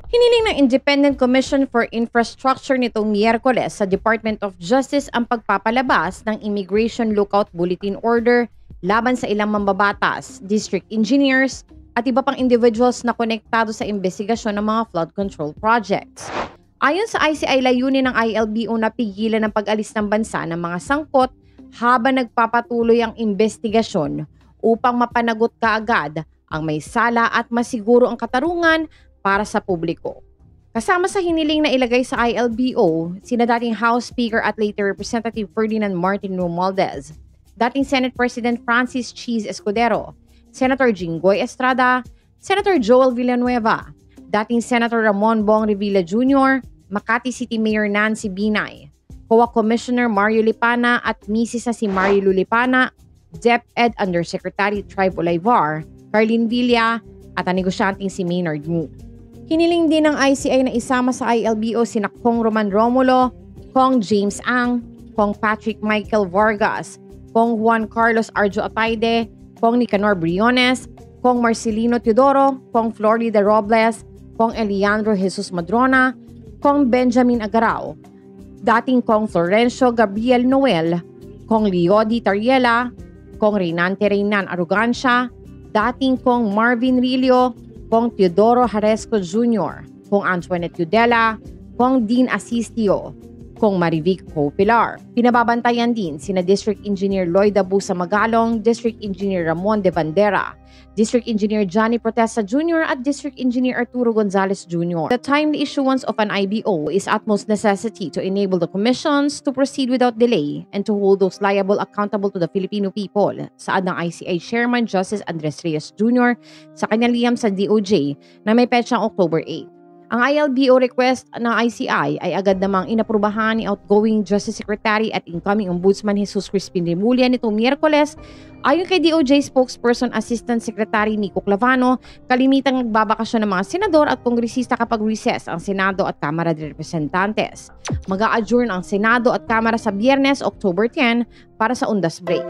Hiniling ng Independent Commission for Infrastructure nitong Miyerkules sa Department of Justice ang pagpapalabas ng Immigration Lookout Bulletin Order laban sa ilang mambabatas, district engineers, at iba pang individuals na konektado sa investigasyon ng mga flood control projects. Ayon sa ICI, layunin ng ILBO na pigilan ang pag-alis ng bansa ng mga sangkot habang nagpapatuloy ang investigasyon upang mapanagot kaagad ang may sala at masiguro ang katarungan para sa publiko. Kasama sa hiniling na ilagay sa ILBO, sina dating House Speaker at later Representative Ferdinand Martin Romualdez, dating Senate President Francis Cheese Escudero, Senator Jinggoy Estrada, Senator Joel Villanueva, dating Senator Ramon Bong Revilla Jr., Makati City Mayor Nancy Binay, COA Commissioner Mario Lipana at Mrs. na si Mario Lipana, DepEd Undersecretary Tribe Olivar, Carlin Villa, at ang negosyanteng si Maynard Ngu. Hiniling din ng ICI na isama sa ILBO sina Kong Roman Romulo, Kong James Ang, Kong Patrick Michael Vargas, Kong Juan Carlos Arjo Ataide, Kong Nicanor Briones, Kong Marcelino Teodoro, Kong Florida Robles, Kong Eliandro Jesus Madrona, Kong Benjamin Agarao, dating Kong Florencio Gabriel Noel, Kong Leody Tariela, Kong Reynante Reynan Arrogancia, dating Kong Marvin Rillo, Kong Teodoro Haresco Jr., Kong Antoinette Tudela, Kong Dean Asistio, Kong Marivic Pilar. Pinababantayan din sina District Engineer Lloyd Abusa Magalong, District Engineer Ramon de Bandera, District Engineer Johnny Protesta Jr. at District Engineer Arturo Gonzalez Jr. The timely issuance of an IBO is utmost necessity to enable the commissions to proceed without delay and to hold those liable accountable to the Filipino people, saad ng ICI Chairman Justice Andres Reyes Jr. sa kanyang liham sa DOJ na may petsang October 8. Ang ILBO request ng ICI ay agad namang inaprubahan ni outgoing Justice Secretary at incoming Ombudsman Jesus Crispin Remulla nitong Miyerkules. Ayon kay DOJ spokesperson Assistant Secretary Nico Clavano, kalimitang nagbabakasyon ng mga senador at kongresista kapag recess ang Senado at Kamara de Representantes. Mag-a-adjourn ang Senado at Kamara sa Biyernes, October 10 para sa undas break.